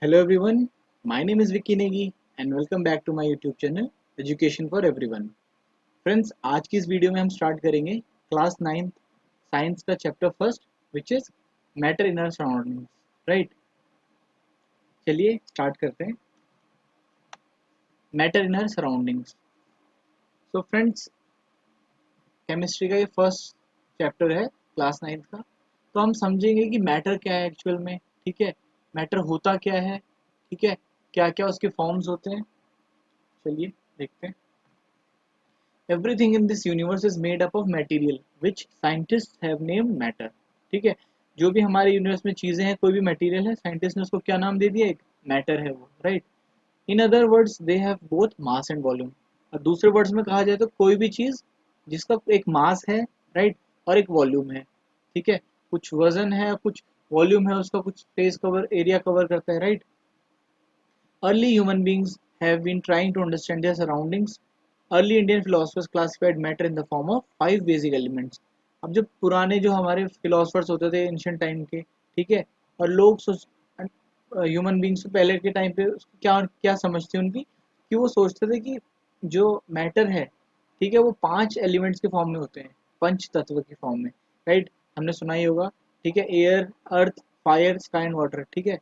Hello everyone, my name is Vicky Negi and welcome back to my YouTube channel Education for Everyone. Friends, आज की इस video में हम start करेंगे class 9th science का chapter first which is matter in our surroundings. Right, चलिए start करते हैं. Matter in our surroundings. So friends, chemistry का ये फर्स्ट चैप्टर है क्लास 9th का. तो हम समझेंगे कि मैटर क्या है एक्चुअल में. ठीक है, मैटर होता क्या है. ठीक है, क्या क्या उसके फॉर्म्स होते हैं. चलिए देखते हैं. Everything in this universe is made up of material which scientists have named matter. ठीक है, जो भी हमारे यूनिवर्स में चीजें हैं, कोई भी मटेरियल है, साइंटिस्ट ने उसको क्या नाम दे दिया, एक मैटर है वो. Right, in other words they have both mass and volume. और दूसरे वर्ड्स में कहा जाए तो कोई भी चीज जिसका एक मास है, राइट, और एक वॉल्यूम है. ठीक है, कुछ वजन है, कुछ वॉल्यूम है, उसका कुछ स्पेस कवर एरिया कवर करता है. Right, early human beings have been trying to understand their surroundings. Early Indian philosophers classified matter in the form of 5 basic elements. अब जो पुराने जो हमारे फिलोसफर्स होते थे एंशियंट टाइम के, ठीक है, और लोग ह्यूमन बींग्स पहले के टाइम पे क्या क्या समझते उनकी, कि वो सोचते थे कि जो मैटर है, ठीक है, वो 5 एलिमेंट्स के फॉर्म में होते हैं, पंच तत्व के फॉर्म में. राइट, हमने सुना ही होगा. ठीक है, air, earth, fire, sky and water. ठीक है,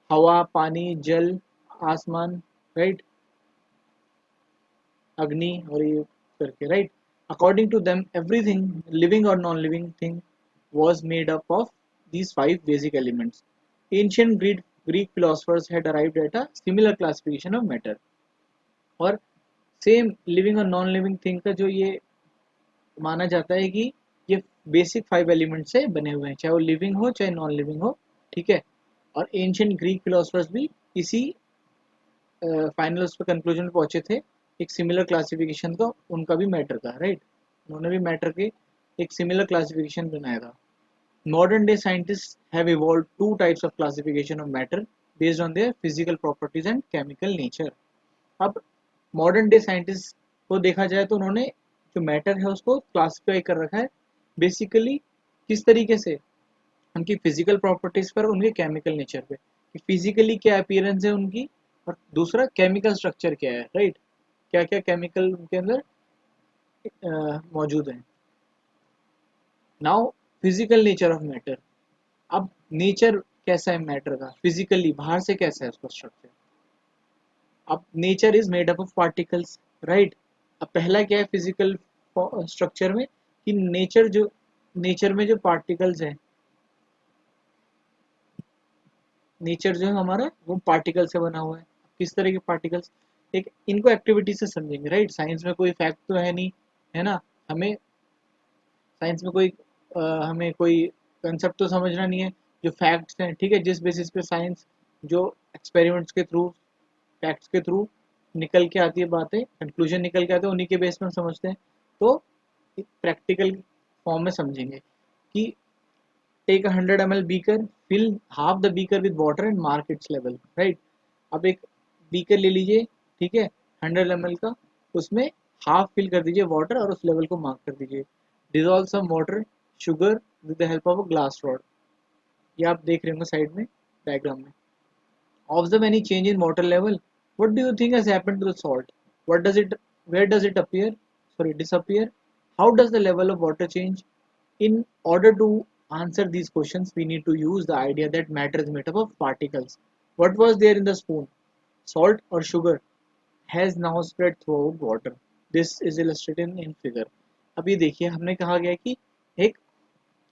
हवा, पानी, जल, आसमान, राइट, अग्नि, और ये करके. Right, according to them everything living और non living thing was made up of these 5 basic elements. Ancient Greek philosophers had arrived at a similar classification of matter. और सेम लिविंग और नॉन लिविंग थिंग का जो ये माना जाता है कि ये बेसिक 5 एलिमेंट से बने हुए हैं, चाहे वो लिविंग हो चाहे नॉन लिविंग हो. ठीक है, और एंशियंट ग्रीक फिलोसफर्स भी इसी फाइनल उस पर कंक्लूजन में पहुंचे थे, एक सिमिलर क्लासिफिकेशन का उनका भी मैटर का. राइट, उन्होंने भी मैटर के एक सिमिलर क्लासिफिकेशन बनाया था. Modern day scientist have evolve two types of classification of matter based on their physical properties and chemical nature. अब मॉडर्न डे साइंटिस्ट को देखा जाए तो उन्होंने जो मैटर है उसको क्लासिफाई कर रखा है बेसिकली किस तरीके से, उनकी फिजिकल प्रॉपर्टीज पर, उनके केमिकल नेचर पे, कि फिजिकली क्या अपीयरेंस है उनकी, और दूसरा केमिकल स्ट्रक्चर क्या है. राइट, क्या क्या केमिकल उनके अंदर मौजूद है. Now physical nature of matter. अब नेचर कैसा है मैटर का, फिजिकली बाहर से कैसा है उसका स्ट्रक्चर. अब nature is made up of particles. Right, अब पहला क्या है फिजिकल स्ट्रक्चर में, कि नेचर में जो पार्टिकल्स हैं, नेचर जो है हमारा वो पार्टिकल से बना हुआ है. किस तरह के पार्टिकल्स, एक इनको एक्टिविटी से समझेंगे. राइट, साइंस में कोई फैक्ट तो है नहीं, है ना, हमें साइंस में कोई हमें कोई कंसेप्ट तो समझना नहीं है, जो फैक्ट्स हैं. ठीक है, जिस बेसिस पे साइंस जो एक्सपेरिमेंट्स के थ्रू, फैक्ट्स के थ्रू निकल के आती है बातें, कंक्लूजन निकल के आते हैं, उन्हीं के बेस पे हम समझते हैं. तो प्रैक्टिकल फॉर्म में समझेंगे कि take a 100 ml beaker, fill half the beaker with water and mark its level. Right, अब एक बीकर ले लीजिए, ठीक है, 100 ml का, उसमें हाफ फिल कर दीजिए वाटर और उस लेवल को मार्क कर दीजिए. Dissolve some water sugar with the help of a glass rod. ये आप देख रहे होंगे साइड में डायग्राम में. Observe any change in water level. What do you think has happened to the salt. What does it, where does it appear, sorry disappear. How does the level of water change. In order to answer these questions, we need to use the idea that matter is made up of particles. What was there in the spoon, salt or sugar, has now spread throughout water. This is illustrated in figure. अभी देखिए, हमने कहा गया कि एक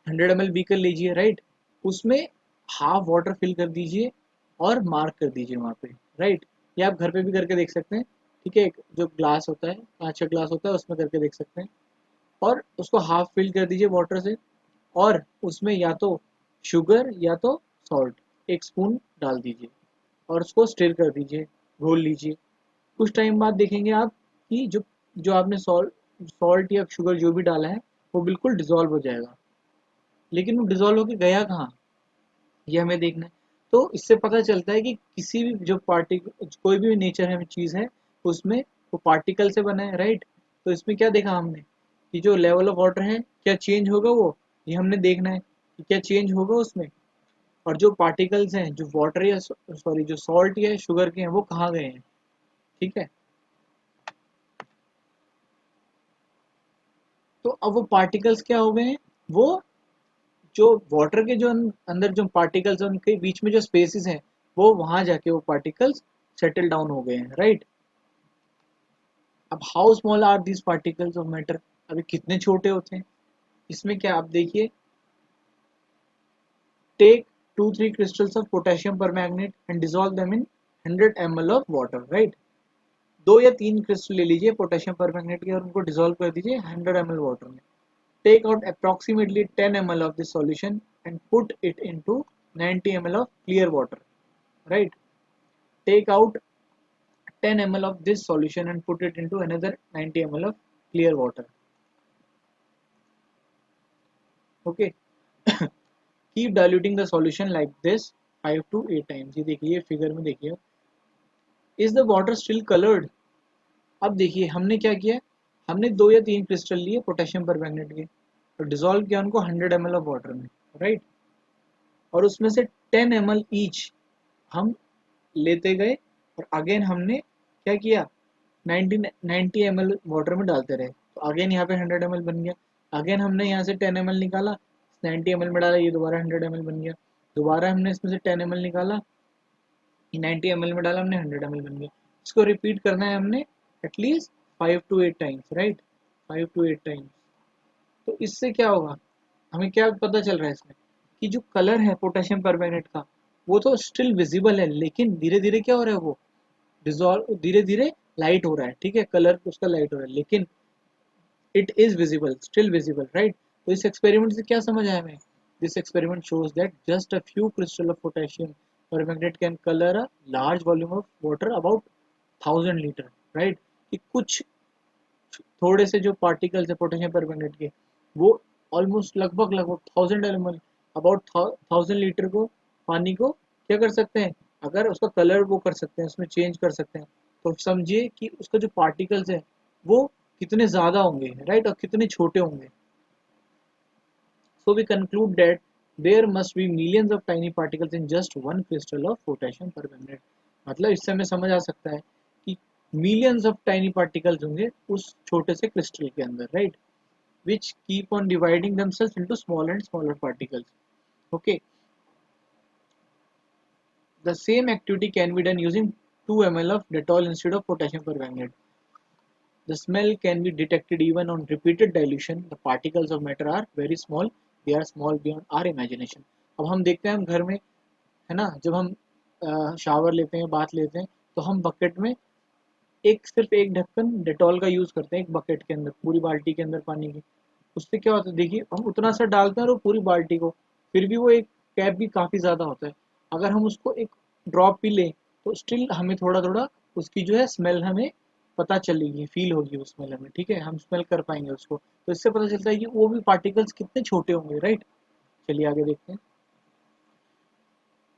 100 ml beaker लीजिए. Right, उसमें half water fill कर दीजिए और मार्क कर दीजिए वहाँ पे. राइट, ये आप घर पे भी करके देख सकते हैं. ठीक है, एक जो ग्लास होता है, कांच का ग्लास होता है, उसमें करके देख सकते हैं. और उसको हाफ फिल कर दीजिए वाटर से, और उसमें या तो शुगर या तो सॉल्ट 1 स्पून डाल दीजिए और उसको स्टिर कर दीजिए, घोल लीजिए. कुछ टाइम बाद देखेंगे आप कि जो जो आपने सॉल्ट या शुगर जो भी डाला है वो बिल्कुल डिजोल्व हो जाएगा. लेकिन वो डिजोल्व होकर गया कहाँ, ये हमें देखना है. तो इससे पता चलता है कि किसी भी जो कोई भी नेचर है चीज़ है, उसमें वो पार्टिकल से बना है. राइट, तो इसमें क्या देखा हमने कि जो लेवल ऑफ वाटर है क्या चेंज होगा, वो ये हमने देखना है कि क्या चेंज होगा उसमें. और जो पार्टिकल्स हैं जो वाटर या सॉरी जो सॉल्ट या शुगर के हैं वो कहाँ गए हैं, ठीक है। तो अब वो पार्टिकल्स क्या हो गए हैं, वो जो वाटर के जो अंदर जो पार्टिकल्स हैं उनके बीच में जो स्पेसेस हैं वो वहां जाके वो पार्टिकल्स सेटल डाउन हो गए हैं, राइट। अब how small are these particles of matter, अभी कितने छोटे होते हैं इसमें, क्या आप देखिए, take 2-3 crystals of potassium permanganate and dissolve them in 100 ml of water, right। दो या तीन क्रिस्टल ले लीजिए पोटेशियम परमैंगनेट के और उनको डिसॉल्व कर दीजिए 100 ml वाटर में। Take out approximately 10 ml of this solution and put it into 90 ml of clear water, right। Take out 10 ml of this solution and put it into another 90 ml of clear water, okay। Keep diluting the solution like this 5 to 8 times। ये देखिए figure में देखिए, is the water still colored। अब देखिए हमने क्या किया, हमने दो या तीन क्रिस्टल लिए पोटेशियम परमैंगनेट के और डिसॉल्व किया उनको 100 ml ऑफ वाटर में, राइट। और उसमें से 10 ml ईच हम लेते गए और अगेन हमने क्या किया, 90 ml वाटर में डालते रहे, तो अगेन यहाँ पे 100 ml बन गया। अगेन हमने यहाँ से 10 ml निकाला, 90 ml में डाला, ये दोबारा 100 ml बन गया। दोबारा हमने इसमें से 10 ml निकाला, 90 ml में डाला हमने, 100 ml बन गया। इसको रिपीट करना है हमने at least 5 to 8 times, right, 5 to 8 times. तो इससे क्या होगा, हमें क्या पता चल रहा है इसमें कि जो कलर है पोटेशियम परमैंगनेट का वो तो स्टिल विजिबल है, लेकिन धीरे धीरे क्या हो रहा है, वो डिजॉल्व, धीरे धीरे लाइट हो रहा है, ठीक है, कलर उसका लाइट हो रहा है, लेकिन it is visible, still visible, right. तो इस एक्सपेरिमेंट से क्या समझ आया हमें, this experiment shows that just a few crystal of potassium permanganate can colour a large volume of water about 1000 litre, right. कि कुछ थोड़े से जो पार्टिकल्स है पोटेशियम परमैंगनेट के वो ऑलमोस्ट लगभग लगभग 1000 ml अबाउट 1000 लीटर को पानी को क्या कर सकते हैं, अगर उसका कलर वो कर सकते हैं, उसमें चेंज कर सकते हैं, तो समझिए कि उसका जो पार्टिकल्स है वो कितने ज़्यादा होंगे, राइट, और कितने छोटे होंगे। So we conclude that there must be millions of tiny particles in just one crystal of potassium permanganate. मतलब इससे हमें समझ आ सकता है कि मिलियंस ऑफ टाइनी पार्टिकल्स होंगे उस छोटे से क्रिस्टल के अंदर, right, which keep on dividing themselves into smaller and smaller particles, okay। The same activity can be done using 2 ml of Dettol instead of potassium permanganate। The smell can be detected even on repeated dilution। The particles of matter are very small, they are small beyond our imagination। अब हम देखते हैं हम घर में, है ना, जब हम शावर लेते हैं, बाथ लेते हैं, तो हम बकेट में एक सिर्फ एक ढक्कन डेटॉल का यूज़ करते हैं एक बकेट के अंदर, पूरी बाल्टी के अंदर पानी की। उससे क्या होता है, देखिए हम उतना सा डालते हैं और वो पूरी बाल्टी को, फिर भी वो एक कैप भी काफ़ी ज़्यादा होता है। अगर हम उसको एक ड्रॉप भी लें तो स्टिल हमें थोड़ा थोड़ा उसकी जो है स्मेल हमें पता चलेगी, फील होगी उस स्मेल हमें, ठीक है, हम स्मेल कर पाएंगे उसको। तो इससे पता चलता है कि वो भी पार्टिकल्स कितने छोटे होंगे, राइट। चलिए आगे देखते हैं,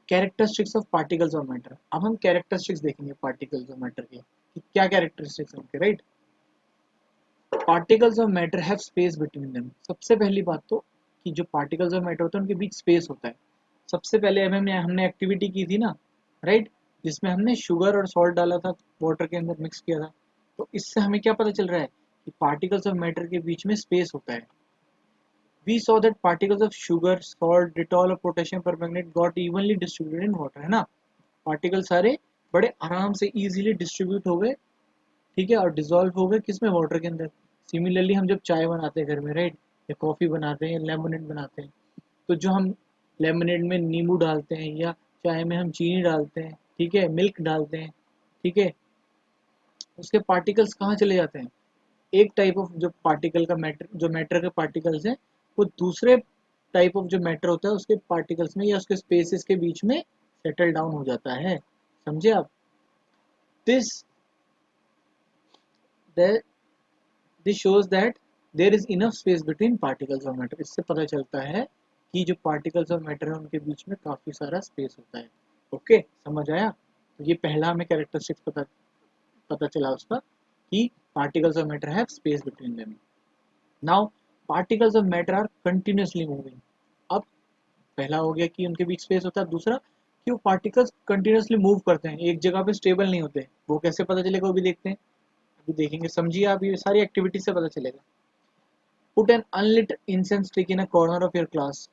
characteristics of particles of matter. अब हम कैरेक्टरिस्टिक्स देखेंगे पार्टिकल्स ऑफ मैटर के कि क्या कैरेक्टरिस्टिक्स हैं उनके, right. Particles of matter have space between them. सबसे पहली बात तो कि जो पार्टिकल्स ऑफ मैटर होते हैं उनके बीच स्पेस होता है। सबसे पहले हमने एक्टिविटी की थी ना, राइट, जिसमें हमने शुगर और सॉल्ट डाला था, वाटर के अंदर मिक्स किया था। तो इससे हमें क्या पता चल रहा है कि पार्टिकल्स ऑफ मैटर के बीच में स्पेस होता है। We saw that particles of sugar, salt, Dettol और potassium permanganate got evenly distributed in water, है ना। पार्टिकल सारे बड़े आराम से इजीली डिस्ट्रीब्यूट हो गए, ठीक है, और डिजोल्व हो गए किसमें, वाटर के अंदर। सिमिलरली हम जब चाय बनाते हैं घर में, राइट, या कॉफ़ी बनाते हैं या लेमनेड बनाते हैं, तो जो हम लेमनेड में नींबू डालते हैं या चाय में हम चीनी डालते हैं, ठीक है, मिल्क डालते हैं, ठीक है, उसके पार्टिकल्स कहाँ चले जाते हैं, एक टाइप ऑफ जो पार्टिकल का मैटर, जो मैटर के पार्टिकल्स हैं वो दूसरे टाइप ऑफ जो मैटर होता है उसके पार्टिकल्स में या उसके स्पेसेस के बीच में सेटल डाउन हो जाता है, समझे आप। This this shows that there is enough space between particles of matter. इससे पता चलता है कि जो पार्टिकल्स ऑफ मैटर है उनके बीच में काफी सारा स्पेस होता है, ओके, समझ आया। तो ये पहला हमें कैरेक्टरिस्टिक्स पता पता चला उसका कि particles of matter have space between them. Now particles of matter are continuously moving. अब पहला हो गया कि उनके बीच स्पेस होता है, दूसरा कि वो पार्टिकल्स कंटिन्यूसली मूव करते हैं, एक जगह पे स्टेबल नहीं होते। वो कैसे पता चलेगा वो भी देखते हैं, अभी देखेंगे, समझिए आप, ये सारी एक्टिविटी से पता चलेगा। Put an unlit incense stick in a corner of your class,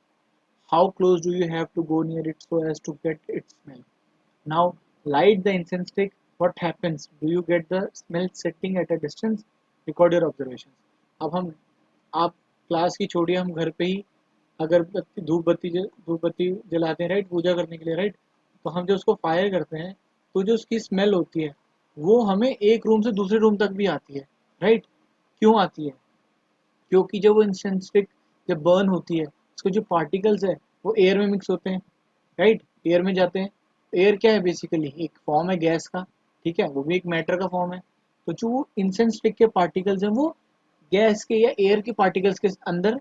how close do you have to go near it so as to get its smell. Now light the incense stick, what happens, do you get the smell sitting at a distance, record your observations। अब हम, आप class की छोड़िए, हम घर पे ही अगरबत्ती धूप बत्ती जलाते हैं, राइट, पूजा करने के लिए, राइट, तो हम जो उसको फायर करते हैं तो जो उसकी स्मेल होती है वो हमें एक रूम से दूसरे रूम तक भी आती है, राइट। क्यों आती है? क्योंकि जब वो इंसेंस स्टिक जब बर्न होती है, उसके जो पार्टिकल्स है वो एयर में मिक्स होते हैं, राइट, एयर में जाते हैं। एयर क्या है? बेसिकली एक फॉर्म है गैस का, ठीक है, वो भी एक मैटर का फॉर्म है। तो जो इंसेंस स्टिक के पार्टिकल्स हैं वो गैस के या एयर के पार्टिकल्स के अंदर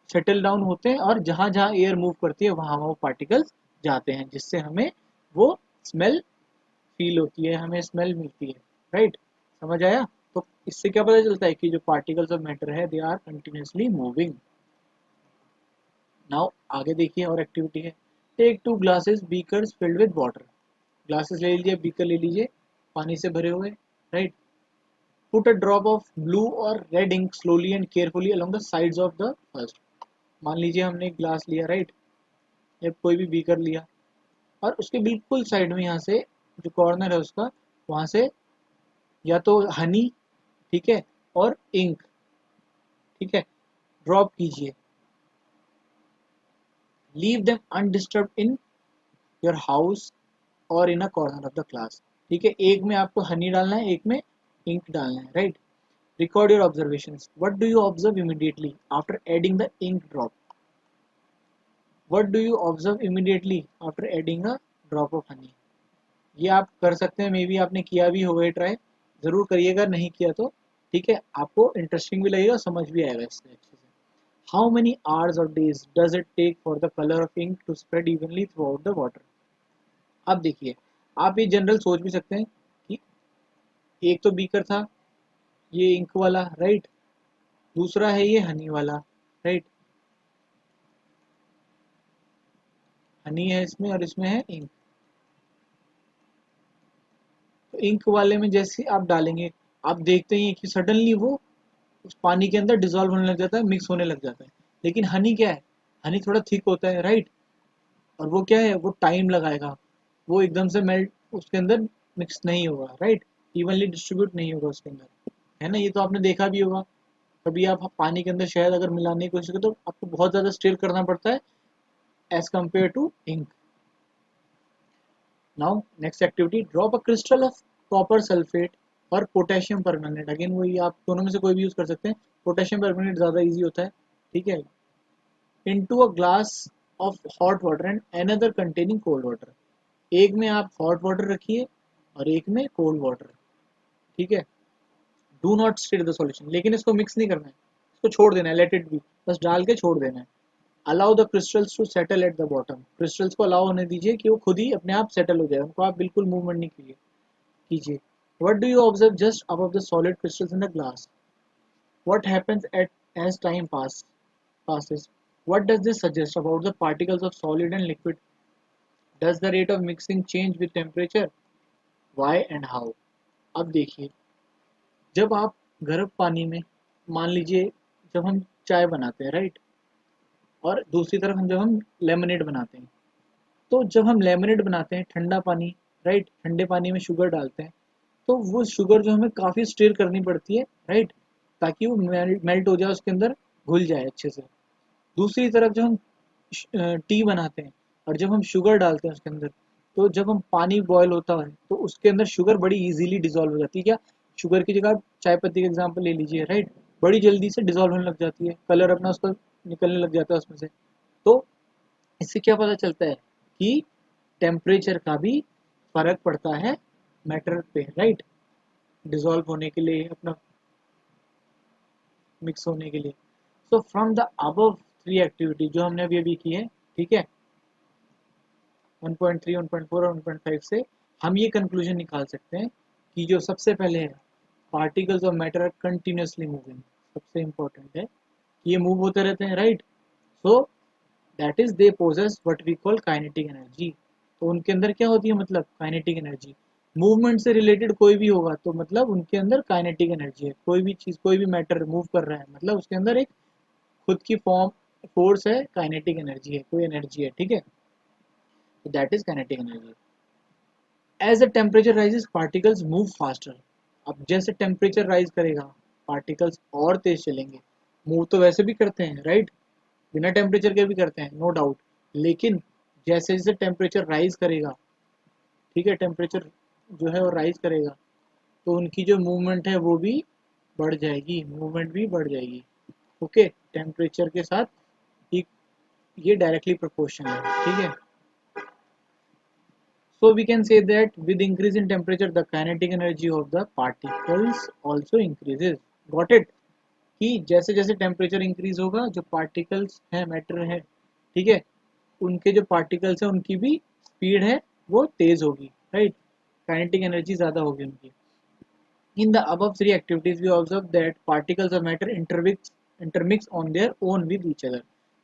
सेटल डाउन होते हैं, और जहां जहां एयर मूव करती है वहां वो पार्टिकल्स जाते हैं, जिससे हमें वो स्मेल फील होती है, हमें स्मेल मिलती है, राइट। समझ आया? तो इससे क्या पता चलता है कि जो पार्टिकल्स ऑफ मैटर है they are continuously moving. Now आगे देखिए और एक्टिविटी है, take 2 glasses beakers filled with water. Glasses ले लीजिए, बीकर ले लीजिए, पानी से भरे हुए, right. Put a drop of blue और red ink slowly and carefully along the sides of the first. मान लीजिए हमने एक ग्लास लिया, राइट, या कोई भी बीकर लिया, और उसके बिल्कुल साइड में यहाँ से जो कॉर्नर है उसका, वहाँ से या तो हनी, ठीक है, और इंक, ठीक है, ड्रॉप कीजिए। Leave them undisturbed in your house और in a corner of the class. ठीक है, एक में आपको हनी डालना है, एक में इंक डालना है, right. Record your observations, what do you observe immediately after adding the ink drop. What do you observe immediately after adding a drop of honey. ये आप कर सकते हैं, मे बी आपने किया भी होगा ट्राई, जरूर करिएगा, नहीं किया तो ठीक है, आपको इंटरेस्टिंग भी लगेगा, समझ भी आएगा इससे अच्छे से। हाउ मेनी आवर्स और days does it take for the colour of ink to spread evenly throughout the water. अब देखिए, आप ये जनरल सोच भी सकते हैं कि एक तो बीकर था ये इंक वाला, राइट, दूसरा है ये हनी वाला, राइट, हनी है इसमें और इसमें है इंक। तो इंक वाले में जैसे आप डालेंगे, आप देखते ही हैं कि सडनली वो उस पानी के अंदर डिजोल्व होने लग जाता है, मिक्स होने लग जाता है। लेकिन हनी क्या है? हनी थोड़ा थिक होता है, राइट, और वो क्या है, वो टाइम लगाएगा, वो एकदम से मेल्ट उसके अंदर मिक्स नहीं होगा, राइट, इवनली डिस्ट्रीब्यूट नहीं होगा उसके अंदर, है ना। ये तो आपने देखा भी होगा, कभी आप पानी के अंदर शहद अगर मिलाने की कोशिश करें तो आपको बहुत ज़्यादा स्टिर करना पड़ता है as compare to ink. Now next activity, drop a crystal of copper sulphate और पोटेशियम परमैंगनेट। अगेन वही, आप दोनों में से कोई भी यूज़ कर सकते हैं, पोटेशियम परमैंगनेट ज़्यादा ईजी होता है, ठीक है। Into a glass of hot water and another containing cold water. एक में आप हॉट वाटर रखिए और एक में कोल्ड वाटर, ठीक है। Do not stir the solution, लेकिन इसको मिक्स नहीं करना है, इसको छोड़ देना है, लेट इट बी, बस डाल के छोड़ देना है। Allow the crystals to settle at the bottom. Crystals को अलाउ होने दीजिए कि वो खुद ही अपने आप सेटल हो जाए, उनको आप बिल्कुल मूवमेंट नहीं कीजिए। What do you observe just above the solid crystals in the glass. What happens at as time passes? What does this suggest about the particles of solid and liquid? Does the rate of mixing change with temperature? Why and how? अब देखिए, जब आप गर्म पानी में, मान लीजिए जब हम चाय बनाते हैं, राइट, और दूसरी तरफ जब हम लेमनेड बनाते हैं, तो जब हम लेमनेड बनाते हैं ठंडा पानी, राइट, ठंडे पानी में शुगर डालते हैं, तो वो शुगर जो हमें काफ़ी स्टिर करनी पड़ती है, राइट, ताकि वो मेल्ट हो जाए उसके अंदर, घुल जाए अच्छे से। दूसरी तरफ जब हम टी बनाते हैं और जब हम शुगर डालते हैं उसके अंदर, तो जब हम पानी बॉयल होता है तो उसके अंदर शुगर बड़ी इजीली डिजोल्व हो जाती है। क्या, शुगर की जगह आप चाय पत्ती का एग्जांपल ले लीजिए, राइट, बड़ी जल्दी से डिजोल्व होने लग जाती है, कलर अपना उसका निकलने लग जाता है उसमें से। तो इससे क्या पता चलता है कि टेम्परेचर का भी फर्क पड़ता है मैटर पे, राइट, डिजोल्व होने के लिए, अपना मिक्स होने के लिए। So from the above 3 activity जो हमने अभी अभी की है, ठीक है, 1.3, 1.4 और 1.5 से हम ये कंक्लूजन निकाल सकते हैं कि जो सबसे पहले है, particles of matter are continuously moving. सबसे इंपॉर्टेंट है कि ये मूव होते रहते हैं, right. So that is they possess what we call kinetic energy. तो उनके अंदर क्या होती है, मतलब काइनेटिक एनर्जी। मूवमेंट से रिलेटेड कोई भी होगा तो मतलब उनके अंदर काइनेटिक एनर्जी है। कोई भी चीज, कोई भी मैटर मूव कर रहा है मतलब उसके अंदर एक खुद की फॉर्म फोर्स है, काइनेटिक एनर्जी है, कोई एनर्जी है, ठीक है। तो that is kinetic energy. As the temperature rises particles move faster. अब जैसे टेम्परेचर राइज करेगा पार्टिकल्स और तेज चलेंगे। मूव तो वैसे भी करते हैं राइट, बिना टेम्परेचर के भी करते हैं नो डाउट, लेकिन जैसे जैसे टेम्परेचर राइज करेगा, ठीक है, टेम्परेचर जो है वो राइज करेगा तो उनकी जो मूवमेंट है वो भी बढ़ जाएगी, मूवमेंट भी बढ़ जाएगी। ओके, टेम्परेचर के साथ ये डायरेक्टली प्रोपोर्शन है, ठीक है। So we can say that with increase in temperature, the kinetic energy of the particles also increases. Got it? कि जैसे जैसे टेम्परेचर इंक्रीज होगा जो पार्टिकल्स हैं, मैटर है, ठीक है, उनके जो पार्टिकल्स हैं उनकी भी स्पीड है वो तेज होगी, राइट, काइनेटिक एनर्जी ज़्यादा होगी उनकी। In the above three activities we observe that particles of matter intermix on their own with each other।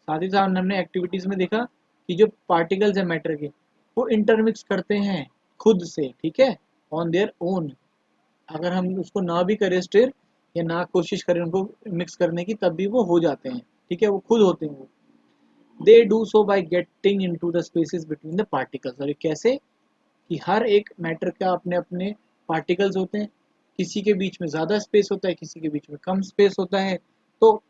साथ ही साथ हमने एक्टिविटीज में देखा कि जो पार्टिकल्स है मैटर के वो इंटरमिक्स करते हैं खुद से, ठीक है, ऑन देयर ओन। अगर हम उसको ना भी करें स्टिर या ना कोशिश करें उनको मिक्स करने की तब भी वो हो जाते हैं, ठीक है, वो खुद होते हैं वो। They do so by getting into the spaces between the particles. और ये कैसे कि हर एक मैटर का अपने अपने पार्टिकल्स होते हैं, किसी के बीच में ज़्यादा स्पेस होता है, किसी के बीच में कम स्पेस होता है। तो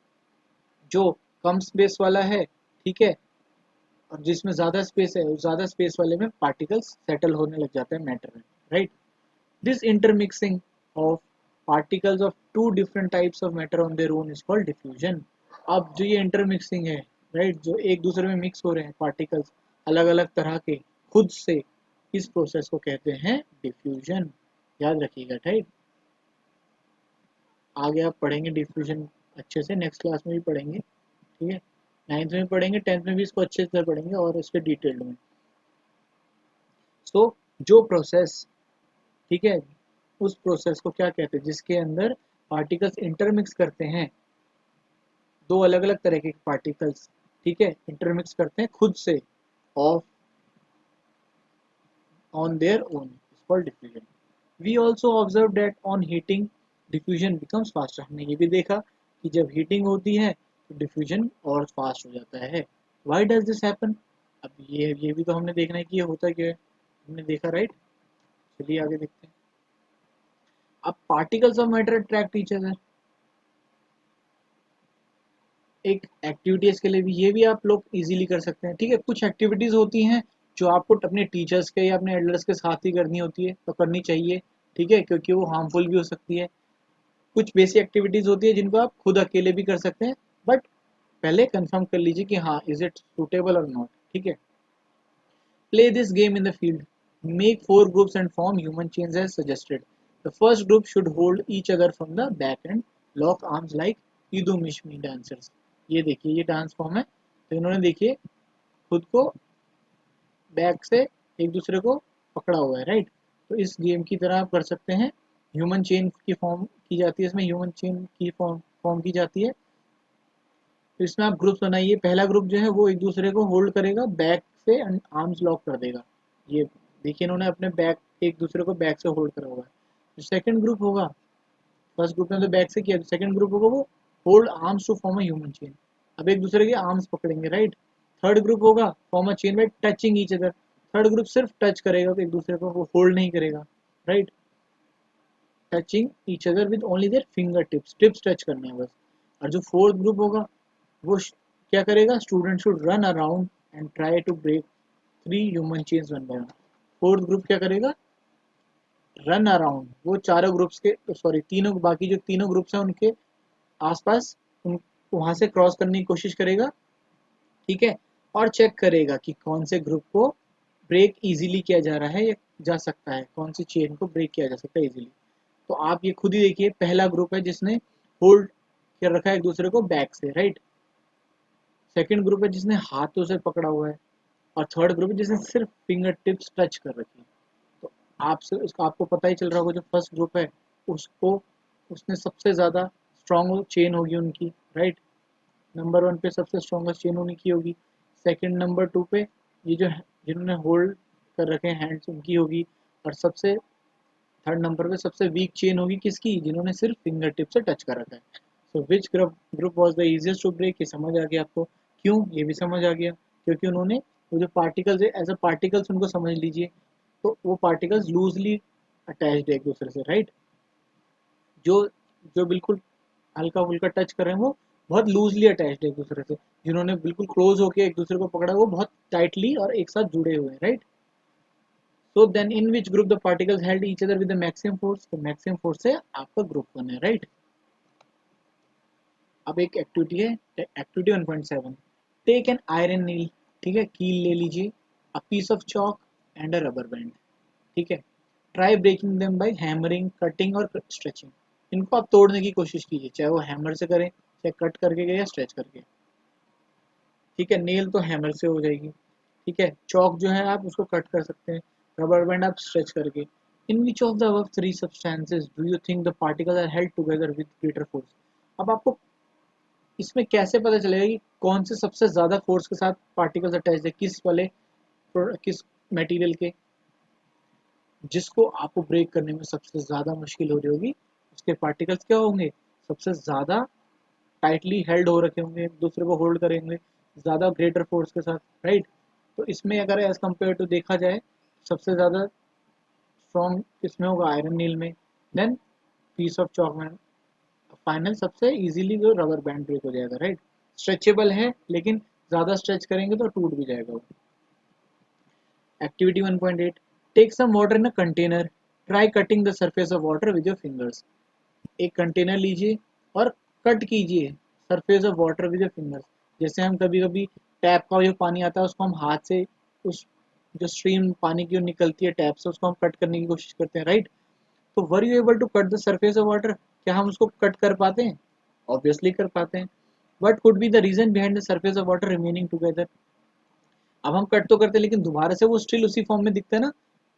जो कम स्पेस वाला है, ठीक है, और जिसमें ज़्यादा स्पेस है उस ज़्यादा स्पेस वाले में पार्टिकल्स सेटल होने लग जाते हैं मैटर में, right. This intermixing of particles of two different types of matter on their own is called diffusion. अब जो ये इंटरमिक्सिंग है, राइट, जो एक दूसरे में मिक्स हो रहे हैं पार्टिकल्स अलग अलग तरह के खुद से, इस प्रोसेस को कहते हैं डिफ्यूजन। याद रखिएगा, राइट। आगे आप पढ़ेंगे डिफ्यूजन अच्छे से, नेक्स्ट क्लास में भी पढ़ेंगे, ठीक है, 9th में पढ़ेंगे, 10th में भी इसको अच्छे से पढ़ेंगे और इसके डिटेल्ड में। सो जो प्रोसेस, ठीक है, उस प्रोसेस को क्या कहते हैं जिसके अंदर पार्टिकल्स इंटरमिक्स करते हैं, दो अलग अलग तरह के पार्टिकल्स, ठीक है, इंटरमिक्स करते हैं खुद से of on their own is called diffusion. We also observed that on heating diffusion becomes faster। हमने ये भी देखा कि जब हीटिंग होती है तो डिफ्यूजन और फास्ट हो जाता है। Why does this happen? अब ये भी तो हमने देखना है कि ये होता क्या है, हमने देखा राइट। चलिए आगे देखते हैं। अब particles of matter attract each other. एक एक्टिविटीज के लिए भी ये भी आप लोग इजीली कर सकते हैं, ठीक है। कुछ एक्टिविटीज होती हैं जो आपको अपने टीचर्स के या अपने एल्डर्स के साथ ही करनी होती है तो करनी चाहिए, ठीक है, क्योंकि वो हार्मफुल भी हो सकती है। कुछ बेसिक एक्टिविटीज होती है जिनको आप खुद अकेले भी कर सकते हैं, बट पहले कंफर्म कर लीजिए कि हाँ इज इट सुटेबल और नॉट, ठीक है। Play this game in the field, make 4 groups and form human chains as suggested। The first group should hold each other from the back and lock arms like Idumishmi dancers। ये देखिए ये dance form है, तो इन्होंने देखिए खुद को back से एक दूसरे को पकड़ा हुआ है, राइट। तो इस गेम की तरह आप कर सकते हैं। ह्यूमन चेन की फॉर्म की जाती है, इसमें ह्यूमन चेन की फॉर्म की जाती है। तो इसमें आप ग्रुप्स बनाइए। पहला ग्रुप जो है वो एक दूसरे को होल्ड करेगा बैक से एंड आर्म्स लॉक कर देगा। ये देखिए इन्होंने अपने बैक एक दूसरे को बैक से होल्ड करा हुआ है। जो सेकंड ग्रुप होगा, फर्स्ट ग्रुप ने तो बैक से किया, सेकंड ग्रुप होगा वो hold arms to form a human chain. अब एक दूसरे के आर्म्स पकड़ेंगे, राइट। थर्ड ग्रुप होगा form a chain by touching each other. Third group सिर्फ टच करेगा एक दूसरे को, वो होल्ड नहीं करेगा, right. Touching each other with only their finger tips touch करने हैं बस। और जो फोर्थ ग्रुप होगा वो क्या करेगा, student should run around and try to break 3 human chains one by one. Fourth group क्या करेगा, रन अराउंड, वो चारों ग्रुप्स के सॉरी तीनों बाकी जो तीनों ग्रुप्स हैं उनके आसपास उन वहां से क्रॉस करने की कोशिश करेगा, ठीक है, और चेक करेगा कि कौन से ग्रुप को ब्रेक इजीली किया जा रहा है या जा सकता है, कौन सी चेन को ब्रेक किया जा सकता है इजीली। तो आप ये खुद ही देखिए, पहला ग्रुप है जिसने होल्ड कर रखा है एक दूसरे को बैक से, राइट। सेकंड ग्रुप है जिसने हाथों से पकड़ा हुआ है, और थर्ड ग्रुप है जिसने सिर्फ फिंगर टिप्स टच कर रखी है। तो आपसे उसका आपको पता ही चल रहा होगा जो फर्स्ट ग्रुप है उसको उसने सबसे ज़्यादा स्ट्रॉन्ग चेन होगी उनकी, राइट। नंबर 1 पे सबसे स्ट्रॉन्गेस्ट चेन उन्हीं की होगी। सेकंड नंबर 2 पे ये जो जिन्होंने होल्ड कर रखे हैं हैंड्स उनकी होगी, और सबसे थर्ड नंबर पे सबसे वीक चेन होगी किसकी, जिन्होंने सिर्फ फिंगर टिप से टच कर रखा है। So which group was the easiest to break, ये समझ आ गया आपको। क्यों, ये भी समझ आ गया, क्योंकि उन्होंने वो जो पार्टिकल्स है एज अ पार्टिकल्स उनको समझ लीजिए, तो वो पार्टिकल्स लूजली अटैच्ड है एक दूसरे से, राइट। जो जो बिल्कुल हल्का फुल्का टच कर रहे हैं वो बहुत लूजली अटैच्ड है एक दूसरे से, जिन्होंने बिल्कुल क्लोज होकर एक दूसरे को पकड़ा है वो बहुत टाइटली और एक साथ जुड़े हुए हैं, right. So then in which group the particles held each other with the maximum force, तो मैक्सिमम फोर्स से आपका ग्रुप बना है, राइट। अब एक एक्टिविटी है, activity 1.7, take an iron nail, ठीक है, कील ले लीजिए, a piece of chalk and a rubber band, ठीक है, try breaking them by hammering, cutting और स्ट्रेचिंग, इनको आप तोड़ने की कोशिश कीजिए, चाहे वो हैमर से करें, चाहे कट करके या स्ट्रेच करके, ठीक है। नेल तो हैमर से हो जाएगी, ठीक है, चौक जो है आप उसको कट कर सकते हैं, रबर बैंड आप स्ट्रेच करके। In which of the above three substances do you think the particles are held together with greater force. अब आपको इसमें कैसे पता चलेगा कि कौन से सबसे ज्यादा फोर्स के साथ पार्टिकल्स अटैच है, किस वाले किस मटेरियल के, जिसको आपको ब्रेक करने में सबसे ज्यादा मुश्किल हो रही होगी, उसके पार्टिकल्स क्या होंगे, सबसे ज्यादा टाइटली हेल्ड हो रखे होंगे, एक दूसरे को होल्ड करेंगे ज़्यादा ग्रेटर फोर्स के साथ, राइट। तो इसमें अगर एज कम्पेयर टू देखा जाए सबसे ज़्यादा स्ट्रॉन्ग किसमें होगा, आयरन नील में, देन पीस ऑफ चॉक में, फाइनल सबसे इजीली जो रबर बैंड ब्रेक हो जाएगा, राइट। स्ट्रेचेबल है लेकिन ज़्यादा स्ट्रेच करेंगे तो टूट भी जाएगा वो। Activity 1.8, take some water in a container, try cutting the surface of water with your fingers, एक कंटेनर लीजिए और कट कीजिए surface of water with your fingers. जैसे हम कभी कभी टैप का जो पानी आता है उसको हम हाथ से, उस जो स्ट्रीम पानी की निकलती है टैप से उसको हम कट करने की कोशिश करते हैं, राइट। तो were you able to cut the surface of water, क्या हम उसको कट कर पाते हैं, ऑब्वियसली कर पाते हैं। What could be the reason behind the surface of water remaining together, अब हम कट तो करते हैं लेकिन दोबारा से वो स्टिल उसी फॉर्म में दिखता है ना,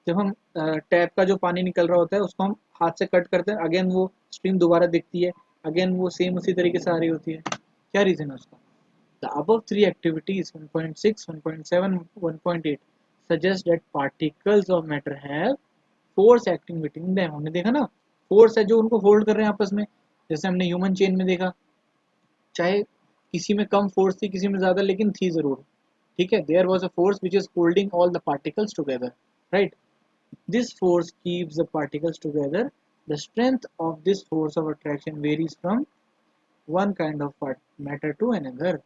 जब हम टैप का जो पानी निकल रहा होता है उसको हम हाथ से कट करते हैं, अगेन वो स्ट्रीम दोबारा दिखती है, अगेन वो सेम उसी तरीके से आ रही होती है, क्या रीजन है उसका। The above three activities 1.6, 1.7, 1.8 suggest that particles of matter have force acting between them, हमने देखा ना, फोर्स है जो उनको होल्ड कर रहे हैं आपस में, जैसे हमने ह्यूमन चेन में देखा, चाहे किसी में कम फोर्स थी किसी में ज्यादा, लेकिन थी जरूर, ठीक है। There was a force which is holding all the particles together, right. This force keeps the particles together, the strength of this force of attraction varies from one kind of matter to another,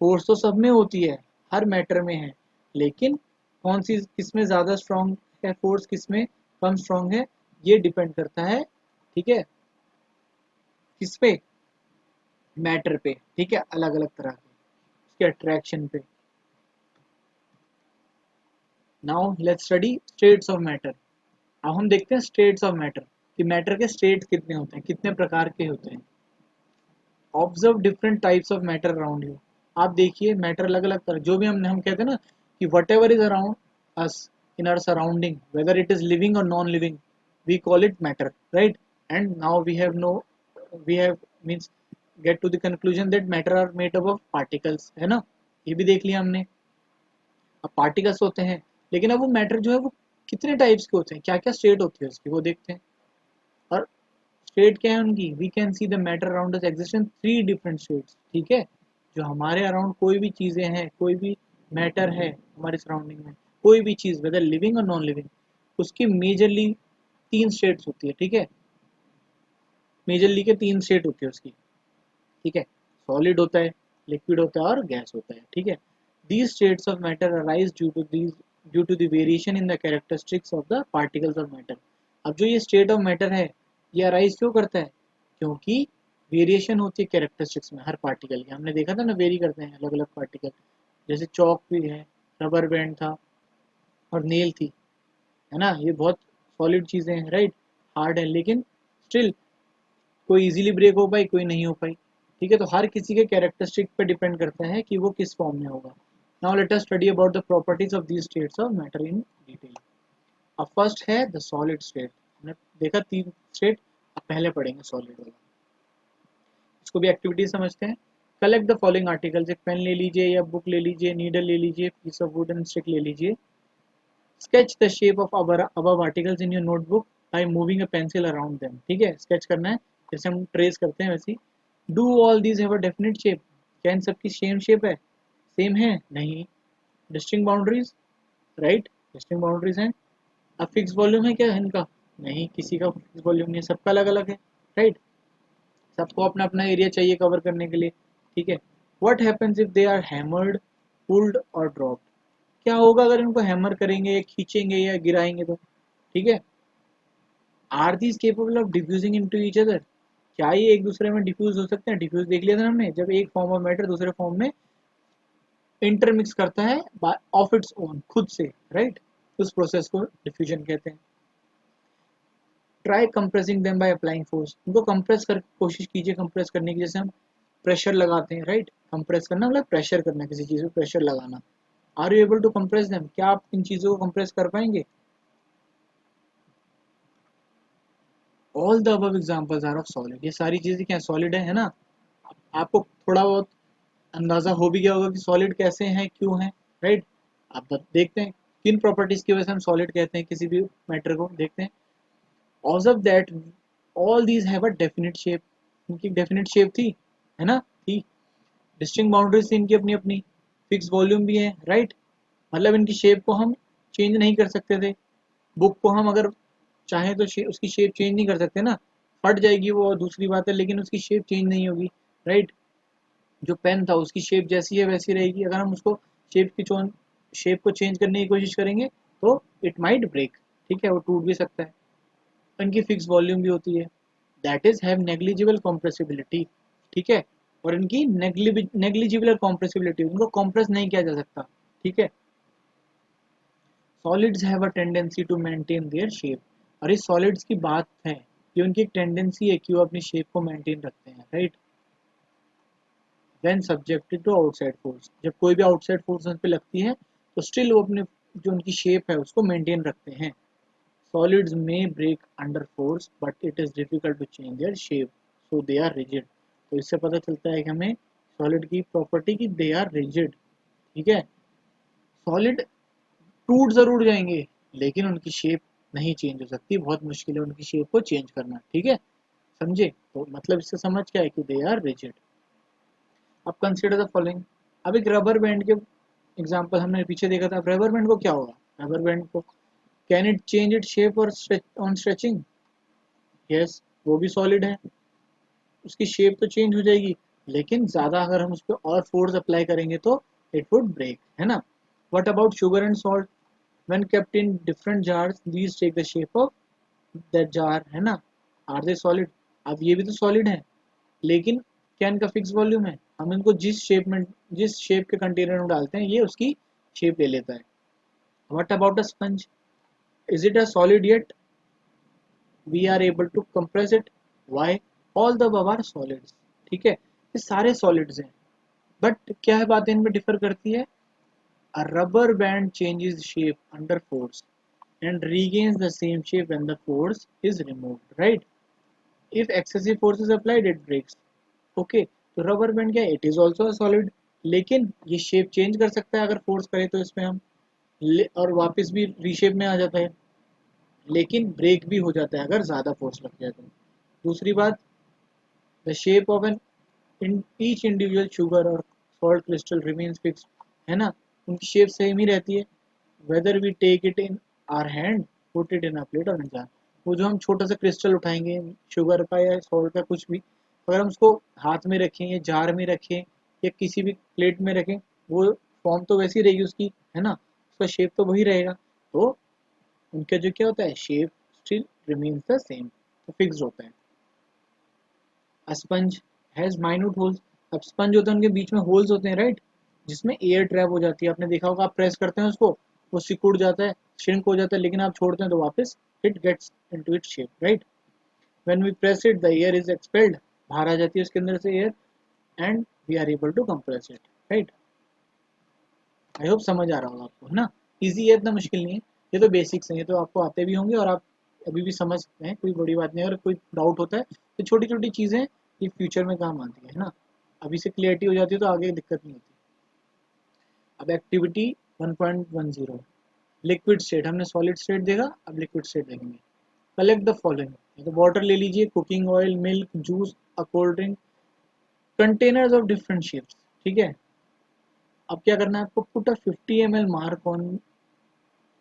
force तो सब में होती है, हर matter में है, लेकिन कौन सी किसमें ज्यादा स्ट्रांग है फोर्स, किसमें कम स्ट्रांग है, ये डिपेंड करता है, ठीक है, किस पे, मैटर पे, ठीक है, अलग अलग तरह के उसके अट्रैक्शन पे। Now let's study states of matter, अब हम देखते हैं स्टेट्स ऑफ मैटर कि मैटर के स्टेट्स कितने होते हैं, कितने प्रकार के होते हैं। Observe different types of matter around you, आप देखिए मैटर अलग अलग तरह, जो भी हम कहते हैं ना कि whatever is around us in our surrounding, whether it is living और non living, we call it matter, right. And now we have means get to the conclusion that matter are made up of particles, है ना, ये भी देख लिया हमने। अब particles होते हैं, लेकिन अब वो मैटर जो है वो कितने टाइप्स के होते हैं, क्या क्या स्टेट होती है उसकी, वो देखते हैं। और स्टेट क्या है उनकी, we can see the matter around us exist in three different states, ठीक है। जो हमारे अराउंड कोई भी चीजें हैं, कोई भी मैटर है हमारे सराउंडिंग में, कोई भी चीज वेदर लिविंग और नॉन लिविंग, उसकी मेजरली तीन स्टेट्स होती है, ठीक है, मेजरली के तीन स्टेट होती है उसकी, ठीक है, सॉलिड होता है, लिक्विड होता है और गैस होता है, ठीक है। These states of matter arise due to the variation in the characteristics of the particles of matter। अब जो ये state of matter है ये arise क्यों करता है, क्योंकि वेरिएशन होती है कैरेक्टरिस्टिक्स में हर पार्टिकल की, हमने देखा था ना वेरी करते हैं अलग अलग पार्टिकल, जैसे चौक भी है, रबर बैंड था और नेल थी, है ना, ये बहुत सॉलिड चीजें हैं, राइट, हार्ड है, लेकिन स्टिल कोई इजीली ब्रेक हो पाई, कोई नहीं हो पाई, ठीक है। तो हर किसी के कैरेक्टरिस्टिक पे डिपेंड करता है कि वो किस फॉर्म में होगा। Now let us study about the properties of these states of matter in detail. अब फर्स्ट है द सॉलिड स्टेट, हमने देखा तीन स्टेट, अब पहले पढ़ेंगे सॉलिड वाला, इसको भी एक्टिविटी समझते हैं। कलेक्ट द फॉलोइंग आर्टिकल्स, एक पेन ले लीजिए या बुक ले लीजिए, नीडल ले लीजिए, पीस ऑफ वुडन स्टिक ले लीजिए। Sketch the shape of above articles in your notebook by moving a pencil around them. ठीक है, स्केच करना है जैसे हम ट्रेस करते हैं वैसे ही। Do all these have a definite shape, क्या इन सबकी सेम शेप है, सेम है? नहीं। Distinct boundaries, right, distinct boundaries हैं। अब फिक्स वॉल्यूम है क्या इनका? नहीं, किसी का फिक्स वॉल्यूम नहीं है, सबका अलग अलग है, राइट। सबको अपना अपना एरिया चाहिए कवर करने के लिए। ठीक है, what happens if they are hammered, pulled और ड्रॉप्ड, क्या होगा अगर इनको हैमर करेंगे या खींचेंगे या गिराएंगे तो? ठीक है, are these capable of diffusing into each other, क्या ये एक दूसरे में डिफ्यूज हो सकते हैं? डिफ्यूज देख लिया था हमने, जब एक फॉर्म ऑफ मैटर दूसरे फॉर्म में इंटरमिक्स करता है ऑफ इट्स ओन, खुद से, राइट, उस प्रोसेस को डिफ्यूजन कहते हैं। Try compressing them by applying force, उनको कंप्रेस कर कोशिश कीजिए कंप्रेस करने की, जैसे हम प्रेशर लगाते हैं, राइट। कंप्रेस करना मतलब प्रेशर करना, किसी चीज़ पे प्रेशर लगाना। Are you able to compress them, क्या आप इन चीज़ों को कंप्रेस कर पाएंगे? All the above examples are of solid, ये सारी चीज़ें क्या सॉलिड है ना। आपको थोड़ा बहुत अंदाजा हो भी गया होगा कि सॉलिड कैसे हैं, क्यों हैं, राइट। आप देखते हैं किन प्रॉपर्टीज की वजह से हम सॉलिड कहते हैं किसी भी मैटर को, देखते हैं। Observe that all these have a definite shape, इनकी डेफिनेट शेप थी, है ना, थी। डिस्टिंक्ट बाउंड्रीज थी इनकी अपनी अपनी, फिक्स वॉल्यूम भी है, राइट। मतलब इनकी शेप को हम चेंज नहीं कर सकते थे। बुक को हम अगर चाहें तो उसकी शेप चेंज नहीं कर सकते ना, फट जाएगी वो और दूसरी बात है, लेकिन उसकी शेप चेंज नहीं होगी, राइट। जो पेन था उसकी शेप जैसी है वैसी रहेगी, अगर हम उसको शेप को चेंज करने की कोशिश करेंगे तो इट माइट ब्रेक, ठीक है, वो टूट भी सकता है। इनकी फिक्स वॉल्यूम भी होती है, that is have negligible compressibility, ठीक है। और इनकी नेग्लिजिबल कॉम्प्रेसिबिलिटी, उनको कॉम्प्रेस नहीं किया जा सकता, ठीक है। Solids have a tendency to maintain their shape, और इस सॉलिड्स की बात है कि उनकी एक टेंडेंसी है कि वो अपनी शेप को मेंटेन रखते हैं, right. When subjected to outside force, जब कोई भी आउटसाइड फोर्स उन पे लगती है तो स्टिल वो अपने जो उनकी शेप है उसको मेंटेन रखते हैं। सॉलिड्स में break under force but it is difficult to change their shape, so they are rigid. तो इससे पता चलता है कि हमें सॉलिड की प्रॉपर्टी की दे आर रिजिड, ठीक है। सॉलिड टूट जरूर जाएंगे लेकिन उनकी शेप नहीं चेंज हो सकती, बहुत मुश्किल है उनकी शेप को चेंज करना, ठीक है, समझे। तो मतलब इससे समझ क्या है कि दे आर रिजिड। अब कंसीडर द फॉलोइंग, अब एक रबर बैंड के एग्जांपल हमने पीछे देखा था, रबर बैंड को क्या होगा, रबर बैंड को can it change it shape और ऑन स्ट्रेचिंग? यस, वो भी सॉलिड है, उसकी शेप तो चेंज हो जाएगी, लेकिन ज़्यादा अगर हम उस पर और फोर्स अप्लाई करेंगे तो इट वुड ब्रेक, है ना। What about sugar and salt, when kept in different jars these take the shape of that jar, है ना। are they solid, अब ये भी तो सॉलिड है, लेकिन क्या इनका फिक्स वॉल्यूम है? हम इनको जिस शेप के कंटेनर में डालते हैं ये उसकी शेप ले लेता है। What about a sponge, is it a solid yet? We are able to compress it, why? All the above are solids, ठीक है, ये सारे सॉलिड्स हैं। बट क्या है बात इनमें डिफर करती है, a rubber band changes shape under force and regains the same shape when the force is removed, right? If excessive force is applied it breaks, okay। तो रबर बैंड क्या है, it is also a solid, लेकिन ये shape change कर सकता है अगर force करे तो इसमें हम और वापस भी रीशेप में आ जाता है, लेकिन ब्रेक भी हो जाता है अगर ज़्यादा फोर्स लग जाए तो। दूसरी बात, the shape of an in each individual sugar और सॉल्ट क्रिस्टल रिमेन्स फिक्स, है ना, उनकी शेप सेम ही रहती है। Whether we take it in our hand, put it in a plate और जार, वो जो हम छोटा सा क्रिस्टल उठाएंगे शुगर का या सॉल्ट का कुछ भी, अगर हम उसको हाथ में रखें या जार में रखें या किसी भी प्लेट में रखें, वो फॉर्म तो वैसी रहेगी उसकी, है ना, उसका शेप तो वही रहेगा। तो उनका जो क्या होता है, shape still remains the same, तो फिक्स होता है। स्पंज हैज माइन्यूट होल्स, अब स्पंज होता है उनके बीच में होल्स होते हैं, राइट, जिसमें एयर ट्रैप हो जाती है। आपने देखा होगा, आप प्रेस करते हैं उसको, वो सिकुड़ जाता है, श्रिंक हो जाता है, लेकिन आप छोड़ते हैं तो वापस it gets into its shape, right. When we press it the air is expelled, बाहर आ जाती है उसके अंदर से air, and we are able to compress it, right. I hope समझ आ रहा होगा आपको, है ना। इजी है, इतना मुश्किल नहीं है, ये तो बेसिक्स हैं, ये तो आपको आते भी होंगे और आप अभी भी समझ सकते हैं, कोई बड़ी बात नहीं। अगर कोई डाउट होता है तो छोटी छोटी चीज़ें ये फ्यूचर में काम आती है ना। अभी से क्लियरिटी हो जाती है तो आगे दिक्कत नहीं होती। अब एक्टिविटी 1.10 लिक्विड स्टेट, हमने सॉलिड स्टेट देखा, अब लिक्विड स्टेट देखेंगे। कलेक्ट द फॉलोइंग, तो वाटर ले लीजिए, cooking oil, milk, juice, a cold drink, containers of different shapes, ठीक है। अब क्या करना है आपको, put a 50 ml mark on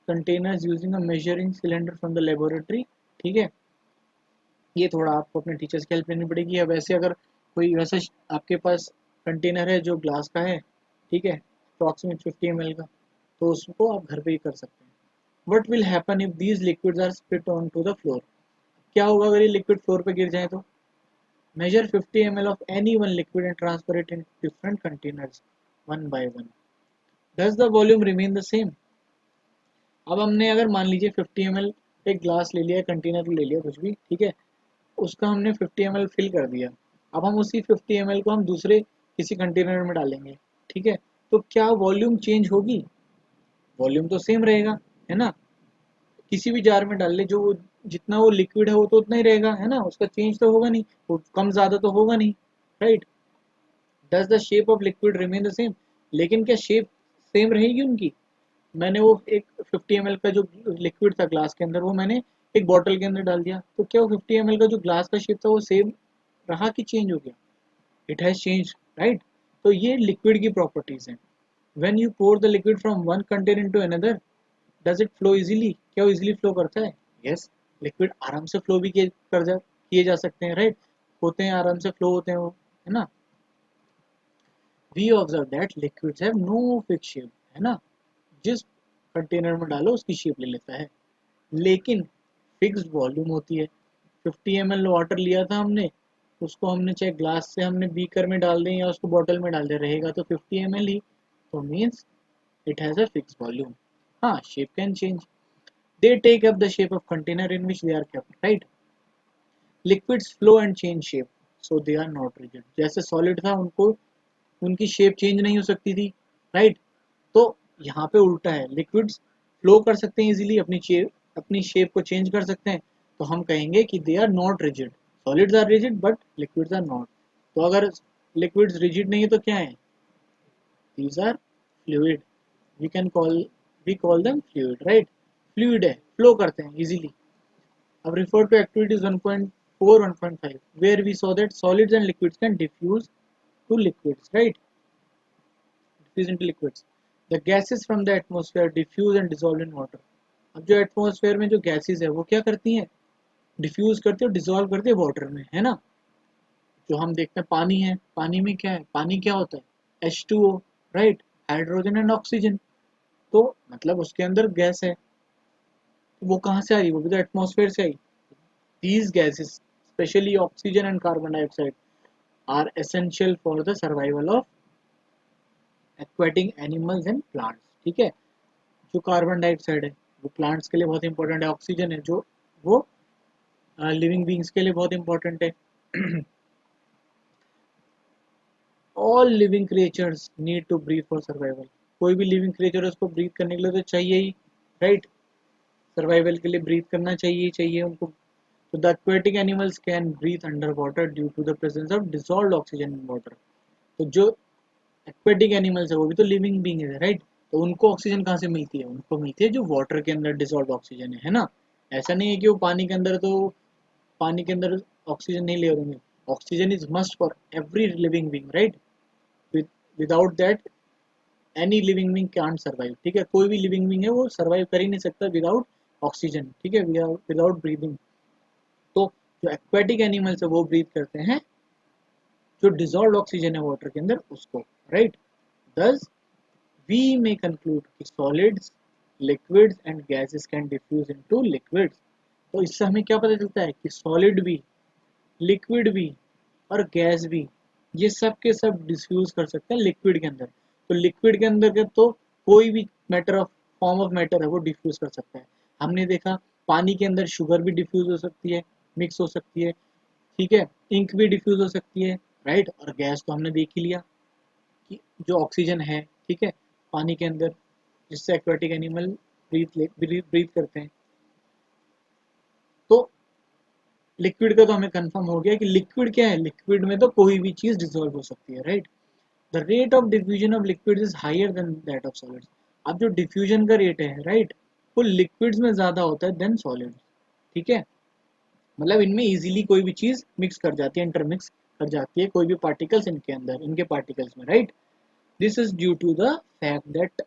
containers using a measuring cylinder from the laboratory, ठीक है। ये थोड़ा आपको अपने टीचर्स की हेल्प लेनी पड़ेगी। अब वैसे अगर कोई वैसा आपके पास कंटेनर है जो ग्लास का है, ठीक है, अप्रॉक्सीमेट 50 ml का, तो उसको आप घर पे ही कर सकते हैं। What will happen if these liquids are split on to the floor, क्या होगा अगर ये लिक्विड फ्लोर पे गिर जाए तो। Measure 50 ml of any one liquid and transfer it in different containers one by one, does the volume remain the same. अब हमने अगर मान लीजिए 50 ml एक ग्लास ले लिया, कंटेनर ले लिया, कुछ भी, ठीक है, उसका हमने 50 ml फिल कर दिया। अब हम उसी 50 ml को हम दूसरे किसी कंटेनर में डालेंगे, ठीक है, तो क्या वॉल्यूम चेंज होगी? वॉल्यूम तो सेम रहेगा, है ना। किसी भी जार में डाल ले, जो जितना वो लिक्विड है वो तो उतना ही रहेगा, है ना, उसका चेंज तो होगा नहीं, वो कम ज़्यादा तो होगा नहीं, right. Does the shape of liquid remain the same, लेकिन क्या शेप सेम रहेगी उनकी? मैंने वो एक 50 ml का जो लिक्विड था ग्लास के अंदर, वो मैंने एक बॉटल के अंदर डाल दिया, तो क्या वो 50 ml का जो ग्लास का शेप था वो सेम रहा कि चेंज हो गया? It has change, right. तो ये लिक्विड की प्रॉपर्टीज हैं। When you pour the liquid from one container into another, does it flow easily, क्या वो इजीली फ्लो करता है? यस, लिक्विड आराम से फ्लो भी किए जा सकते हैं, राइट, होते हैं, आराम से फ्लो होते हैं वो, है ना। We observe that liquids have no fix shape, है ना, जिस कंटेनर में डालो उसकी शेप ले लेता है, लेकिन फिक्स्ड वॉल्यूम होती है। 50 ml वाटर लिया था हमने, उसको हमने चाहे ग्लास से हमने बीकर में डाल दें या उसको बॉटल में डाल दें, रहेगा तो 50 ml ही, तो means it has a fix volume. हाँ, shape can change, they take up the shape of container in which they are kept, right? Liquids flow and change shape, so they are not rigid, जैसे solid था उनको उनकी shape change नहीं हो सकती थी, right. तो यहाँ पे उल्टा है, लिक्विड्स फ्लो कर सकते हैं इजीली, अपनी शेप को चेंज कर सकते हैं, तो हम कहेंगे कि they are not rigid. Solids are rigid but liquids are not. तो अगर लिक्विड्स रिजिड नहीं है तो क्या है? These are fluid, we can call we call them fluid, right. Fluid है, फ्लो करते हैं इजीली। अब refer to activities 1.4 1.5 where we saw that solids and liquids can diffuse to liquids, right, diffuse into liquids. The gases from the atmosphere diffuse and dissolve in water. अब जो atmosphere में जो gases है वो क्या करती हैं? डिफ्यूज करती है और डिसॉल्व करती है वाटर में, है ना। जो हम देखते हैं पानी है, पानी में क्या है, पानी क्या होता है? H2O, right, hydrogen and oxygen. तो मतलब उसके अंदर गैस है, तो वो कहाँ से आई? वो भी तो एटमॉस्फेयर से आई। These gases, especially oxygen and carbon dioxide, are essential for the survival of aquatic animals and plants, ठीक है। जो कार्बन डाइऑक्साइड है वो प्लांट्स के लिए बहुत इंपॉर्टेंट है, ऑक्सीजन है जो वो लिविंग बींग्स के लिए बहुत इंपॉर्टेंट है। All living creatures need to breathe for survival, कोई भी लिविंग क्रिएचर उसको ब्रीथ करने के लिए तो चाहिए ही, राइट, सर्वाइवल के लिए ब्रीथ करना चाहिए उनको। तो the aquatic animals can breathe underwater due to the presence of dissolved oxygen in water। तो जो एक्वेटिक एनिमल्स है वो भी तो लिविंग बींग है, राइट, तो उनको ऑक्सीजन कहाँ से मिलती है? उनको मिलती है जो वाटर के अंदर डिसॉल्व ऑक्सीजन है ना। ऐसा नहीं है कि वो पानी के अंदर, तो पानी के अंदर ऑक्सीजन नहीं ले रहे, oxygen is must for every living being, right. Without that any living being can't survive, ठीक है, कोई भी लिविंग बींग है वो सर्वाइव कर ही नहीं सकता विदाउट ऑक्सीजन, ठीक है, विदाउट ब्रीदिंग। तो जो एक्वेटिक एनिमल्स है वो ब्रीथ करते हैं जो डिसॉल्व ऑक्सीजन है वाटर के अंदर उसको, राइट। दस we may conclude कि solids, liquids and gases can diffuse into liquids। तो इससे हमें क्या पता चलता है कि solid भी, liquid भी और गैस भी, ये सब के सब डिफ्यूज कर सकते हैं लिक्विड के अंदर। तो लिक्विड के अंदर के तो कोई भी matter of form of matter है वो डिफ्यूज कर सकता है। हमने देखा पानी के अंदर शुगर भी डिफ्यूज हो सकती है, मिक्स हो सकती है, ठीक है, इंक भी डिफ्यूज हो सकती है, राइट। और गैस तो हमने देख ही लिया कि जो ऑक्सीजन है, ठीक है, पानी के अंदर, जिससे एक्वाटिक एनिमल ब्रीथ करते हैं। तो लिक्विड का तो हमें कंफर्म हो गया कि लिक्विड क्या है, लिक्विड में तो कोई भी चीज डिसॉल्व हो सकती है, right. The rate of diffusion of liquid is higher than that of solids. अब जो डिफ्यूजन का रेट है, राइट, वो लिक्विड्स में ज्यादा होता है देन सॉलिड्स, ठीक है। मतलब इनमें इजीली कोई भी चीज मिक्स कर जाती है, इंटरमिक्स कर जाती है कोई भी पार्टिकल्स इनके अंदर, इनके पार्टिकल्स में, right. This is due to the fact that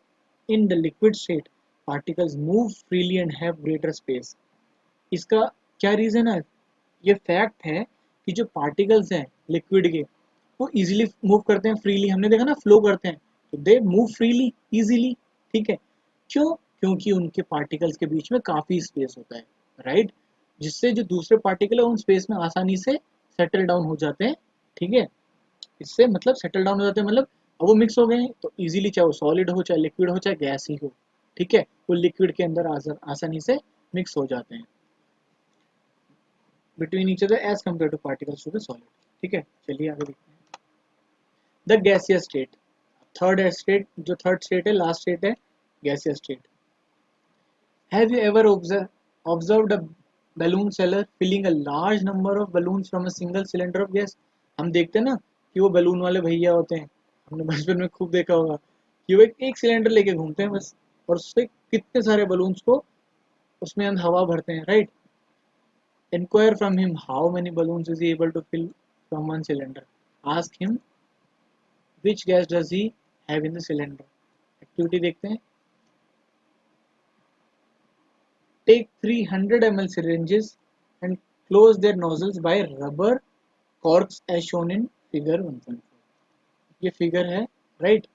in the liquid state particles move freely and have greater space. इसका क्या रीजन है? ये फैक्ट है कि जो पार्टिकल्स हैं लिक्विड के, वो इजीली मूव करते हैं, फ्रीली, हमने देखा ना फ्लो करते हैं, तो दे मूव फ्रीली इजीली, ठीक है। क्यों? क्योंकि उनके पार्टिकल्स के बीच में काफी स्पेस होता है, राइट, जिससे जो दूसरे पार्टिकल है उन स्पेस में आसानी से सेटल डाउन हो जाते हैं, ठीक है। इससे मतलब सेटल डाउन हो जाते हैं, मतलब अब वो मिक्स हो गए हैं तो इजीली, चाहे वो सॉलिड हो, चाहे लिक्विड हो, चाहे गैस ही हो, ठीक है, वो लिक्विड के अंदर आसानी से मिक्स हो जाते हैं between each other as compare to particles to the solid, ठीक है। चलिए आगे देखते हैं। The gaseous state, third state, जो थर्ड स्टेट है, लास्ट स्टेट है, gaseous state. Have you ever observed a balloon seller filling a large number of balloons from a single cylinder of gas? हम देखते हैं ना कि वो बलून वाले भैया होते हैं, हमने बचपन में खूब देखा होगा कि वो एक सिलेंडर लेके घूमते हैं बस, और उससे कितने सारे बलून्स को उसमें अंदर हवा भरते हैं, right. Inquire from him how many balloons is he able to fill from one cylinder. Ask him which gas does he have in the cylinder. Activity देखते हैं। Take 300 ml syringes and close their nozzles by rubber corks as shown in figure 1.4. ये figure है, right.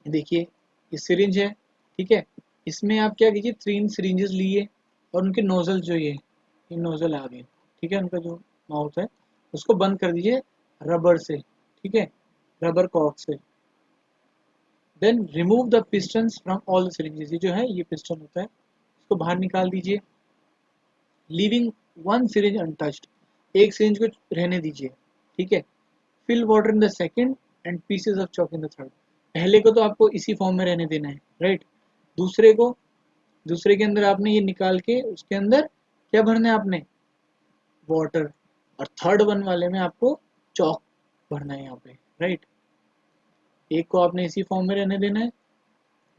देखिए ये syringe है, ठीक है। इसमें आप क्या कीजिए, 3 सिरिंजेस लिए और उनके नोजल जो ये नोजल आ गए, ठीक है, उनका जो माउथ है उसको बंद कर दीजिए रबर से, ठीक है, रबर कॉर्क से। Then remove the pistons from all the syringes, ये जो है ये पिस्टन होता है, इसको बाहर निकाल दीजिए। लीविंग वन सिरिंज अनटच्ड, एक सिरिंज को रहने दीजिए, ठीक है। Fill water in the second and pieces of chalk in the third. पहले को तो आपको इसी फॉर्म में रहने देना है, राइट। दूसरे को, दूसरे के अंदर आपने ये निकाल के उसके अंदर क्या भरना है आपने, वाटर, और थर्ड वन वाले में आपको चॉक भरना है यहाँ पे, राइट। एक को आपने इसी फॉर्म में रहने देना है,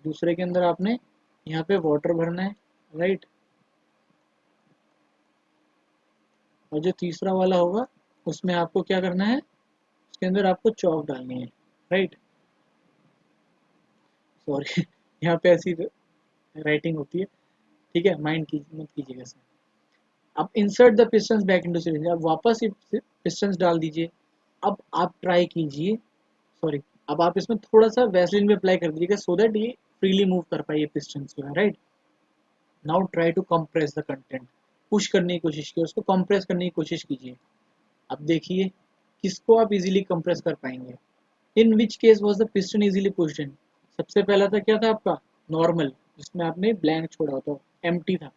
दूसरे के अंदर आपने यहाँ पे वाटर भरना है, राइट। और जो तीसरा वाला होगा उसमें आपको क्या करना है, उसके अंदर आपको चॉक डालनी है, राइट। सॉरी यहाँ पे ऐसी राइटिंग होती है, ठीक है, माइंड की मत कीजिएगा इसमें। अब insert the pistons back into syringe, अब वापस पिस्टन्स डाल दीजिए। अब आप ट्राई कीजिए, सॉरी, अब आप इसमें थोड़ा सा वैसलीन भी अप्लाई कर दीजिएगा सो दैट ये फ्रीली मूव कर पाए ये पिस्टन्स जो है, right. Now try to compress the content, push करने की कोशिश कीजिए, उसको कंप्रेस करने की कोशिश कीजिए। अब देखिए किसको आप इजीली कंप्रेस कर पाएंगे। In which case was the piston easily pushed in, सबसे पहला था क्या था आपका नॉर्मल, जिसमें आपने ब्लैंक छोड़ा होता, एम्प्टी था,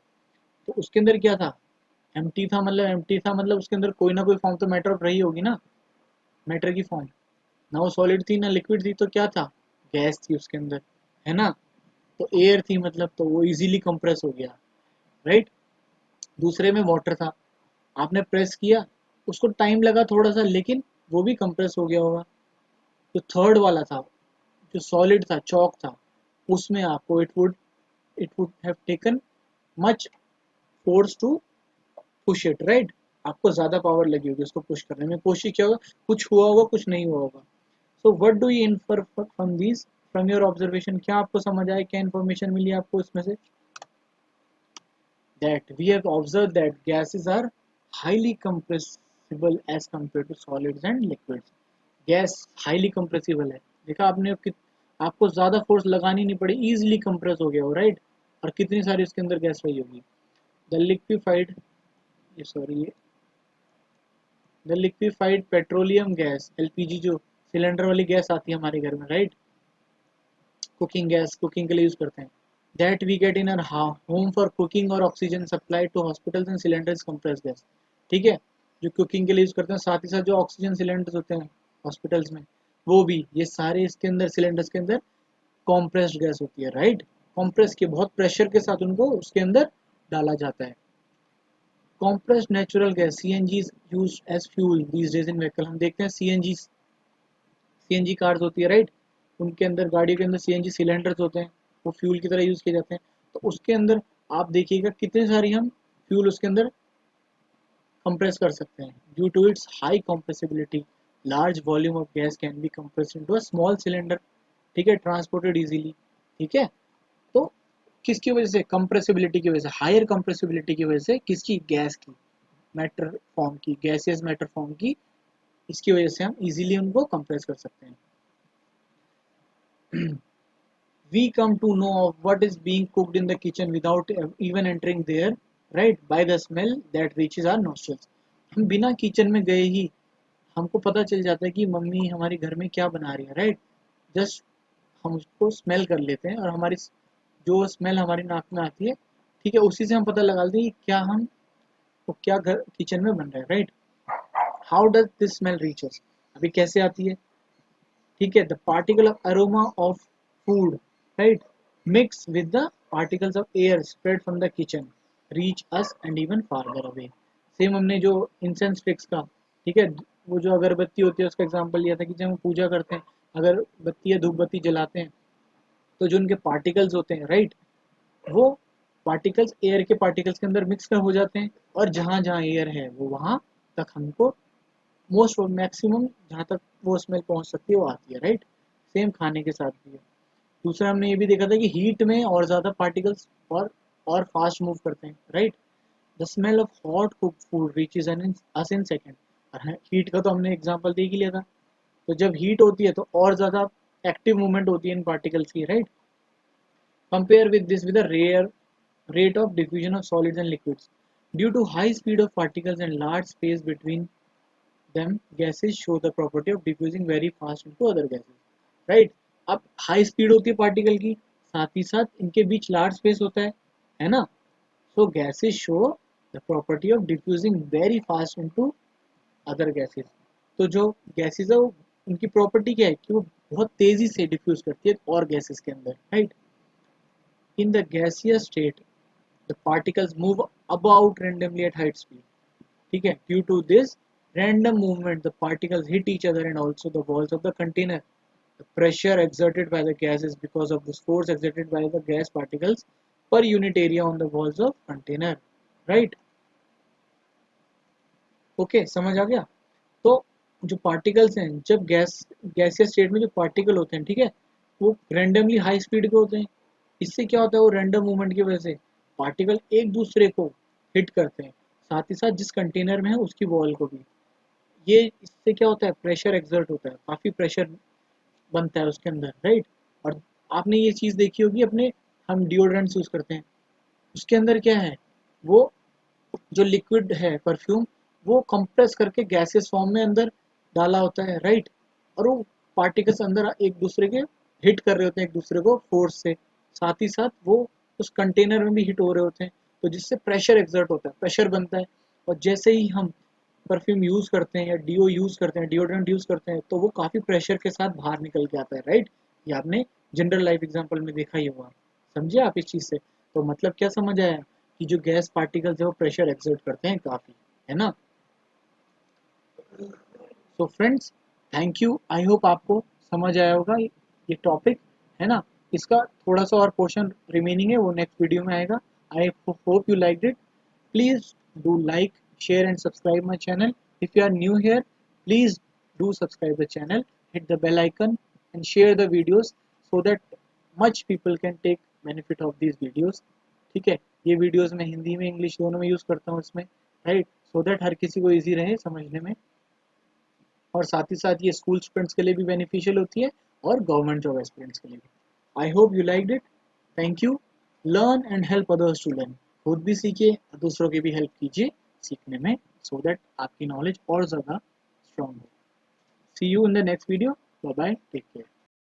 तो उसके अंदर क्या था, एम्प्टी था, मतलब एम्प्टी था मतलब उसके अंदर कोई ना कोई फॉर्म तो मैटर ऑफ रही होगी ना, मैटर की फॉर्म, ना वो सॉलिड थी ना लिक्विड थी, तो क्या था, गैस थी उसके अंदर, है ना, तो एयर थी, मतलब तो वो इजीली कंप्रेस हो गया, राइट। दूसरे में वाटर था, आपने प्रेस किया, उसको टाइम लगा थोड़ा सा लेकिन वो भी कंप्रेस हो गया होगा। जो थर्ड वाला था, जो सॉलिड था, चौक था, उसमें आपको it would have taken much force to push it, right. आपको ज्यादा पावर लगी होगी उसको पुश करने में, कोशिश किया होगा, कुछ हुआ होगा कुछ नहीं हुआ होगा। So what do you infer from these, from your observation, क्या आपको समझ आया, क्या इन्फॉर्मेशन मिली आपको इसमें से। That we have observe that gases are highly compressible as compare to solids and liquids. Gas highly compressible है, देखा आपने, आपको ज्यादा फोर्स लगानी नहीं पड़ी, इजीली कंप्रेस हो गया हो, राइट। और कितनी सारी इसके अंदर गैस रही होगी। द लिक्विफाइड, ये sorry, the liquefied petroleum gas, LPG, जो सिलेंडर वाली गैस आती है हमारे घर में, राइट, कुकिंग गैस, कुकिंग के लिए यूज करते हैं, that we get in our home for cooking और oxygen supply to hospitals and cylinders compress gas, ठीक है, जो कुकिंग के लिए यूज करते हैं, साथ ही साथ जो ऑक्सीजन सिलेंडर्स होते हैं हॉस्पिटल्स में, वो भी, ये सारे इसके अंदर सिलेंडर्स के अंदर कॉम्प्रेस्ड गैस होती है, राइट। कॉम्प्रेस के बहुत प्रेशर के साथ उनको उसके अंदर डाला जाता है। compressed natural gas CNG is used as fuel these days in vehicle. हम देखते हैं सीएनजी कार्स होती है राइट, उनके अंदर गाड़ियों के अंदर सीएनजी सिलेंडर्स होते हैं, वो फ्यूल की तरह यूज़ किए जाते हैं। तो उसके अंदर आप देखिएगा कितने सारी हम फ्यूल उसके अंदर कंप्रेस कर सकते हैं। Due to its high compressibility large volume of gas can be compressed into a small cylinder, ठीक है, ट्रांसपोर्टेड इजीली, ठीक है। तो किसकी वजह से, कंप्रेसिबिलिटी की वजह से, हायर कंप्रेसिबिलिटी की वजह से, किसकी, गैस की, मैटर फॉर्म की, गैसियस मैटर फॉर्म की, इसकी वजह से हम इजीली उनको कंप्रेस कर सकते हैं। We come to know of what is being cooked in the kitchen without even entering there, right, by the smell that reaches our nostrils. हम बिना किचन में गए ही हमको पता चल जाता है कि मम्मी हमारे घर में क्या बना रही है, राइट। जस्ट हम उसको स्मेल कर लेते हैं और हमारी जो स्मेल हमारी नाक में आती है, ठीक है, उसी से हम पता लगा लेते हैं कि क्या हम तो क्या घर किचन में बन रहा है, right. How does this smell reaches, अभी कैसे आती है, ठीक है, the particle of aroma of food, right, mix with the particles of air spread from the kitchen reach us and even farther away. Same हमने जो इंसेंस स्टिक्स का, ठीक है, वो जो अगरबत्ती होती है उसका एग्जांपल लिया था कि जब हम पूजा करते हैं, अगर बत्ती या धूप बत्ती जलाते हैं तो जो उनके पार्टिकल्स होते हैं, राइट, वो पार्टिकल्स एयर के पार्टिकल्स के अंदर मिक्स कर हो जाते हैं, और जहाँ जहाँ एयर है वो वहाँ तक हमको मोस्ट मैक्सिमम जहाँ तक वो स्मेल पहुँच सकती है वो आती है, राइट। सेम खाने के साथ भी है। दूसरा हमने ये भी देखा था कि हीट में और ज़्यादा पार्टिकल्स और फास्ट मूव करते हैं, right. The smell of hot cook food reaches us in second. और हीट का तो हमने एग्जांपल देख ही लिया था। तो जब हीट होती है तो और ज़्यादा एक्टिव मूवमेंट होती है इन पार्टिकल्स की, right. Compare with this with the rare rate of diffusion of solids and liquids. Due to high speed of particles and large space between them, gases show the property of diffusing very fast into other gases. Right? अब high speed होती है particle की, साथ ही साथ इनके बीच large space होता है ना? So gases show the property of diffusing very fast into other gases. तो जो gases है वो उनकी प्रॉपर्टी क्या है कि वो बहुत तेजी से डिफ्यूज करती है और गैसेस के अंदर, right. In the gaseous state the particles move about randomly at high speed, ठीक है। due to this random movement the particles hit each other and also the walls of the container. The pressure exerted by the gas is because of this force exerted by the gas particles per unit area on the walls of container, right। Okay, समझ आ गया। तो जो particles हैं, जब gaseous state में जो particle होते हैं, ठीक है, वो रैंडमली हाई स्पीड के होते हैं। इससे क्या होता है, वो रैंडम मूवमेंट की वजह से पार्टिकल एक दूसरे को हिट करते हैं, साथ ही साथ जिस कंटेनर में है उसकी वॉल को भी। ये इससे क्या होता है, प्रेशर एक्सर्ट होता है, काफ़ी प्रेशर बनता है उसके अंदर, राइट। और आपने ये चीज़ देखी होगी अपने, हम डिओड्रेंट्स यूज़ करते हैं, उसके अंदर क्या है, वो जो लिक्विड है परफ्यूम, वो कंप्रेस करके गैसेस फॉर्म में अंदर डाला होता है, राइट। और वो पार्टिकल्स अंदर एक दूसरे के हिट कर रहे होते हैं एक दूसरे को फोर्स से, साथ ही साथ वो उस कंटेनर में भी हिट हो रहे होते हैं, तो जिससे प्रेशर एक्सर्ट होता है, प्रेशर बनता है। और जैसे ही हम परफ्यूम यूज़ करते हैं या डीओ यूज़ करते हैं, डिओड्रेंट यूज़ करते हैं, तो वो काफ़ी प्रेशर के साथ बाहर निकल के आता है, राइट। ये आपने जनरल लाइफ एग्जाम्पल में देखा ही होगा, समझे आप इस चीज़ से। तो मतलब क्या समझ आया कि जो गैस पार्टिकल्स है वो प्रेशर एक्सर्ट करते हैं काफ़ी, है ना। So friends, thank you, I hope आपको समझ आया होगा ये टॉपिक, है ना। इसका थोड़ा सा और पोर्शन रिमेनिंग है, वो नेक्स्ट वीडियो में आएगा। आई hope you like it. Please do like, share and subscribe my channel. If you are new here, please do subscribe the channel, hit the bell icon and share the videos so that much people can take benefit of these videos, ठीक है। ये videos मैं हिंदी में English दोनों में use करता हूँ इसमें, राइट, सो दैट हर किसी को इजी रहे समझने में। और साथ ही साथ ये स्कूल स्टूडेंट्स के लिए भी बेनिफिशियल होती है और गवर्नमेंट जॉब एस्पिरेंट्स के लिए भी। I hope you liked it. Thank you. Learn and help others to learn. खुद भी सीखिए, दूसरों की भी हेल्प कीजिए सीखने में, सो दैट आपकी नॉलेज और ज़्यादा स्ट्रॉन्ग हो। See you in the next video. Bye bye, take care.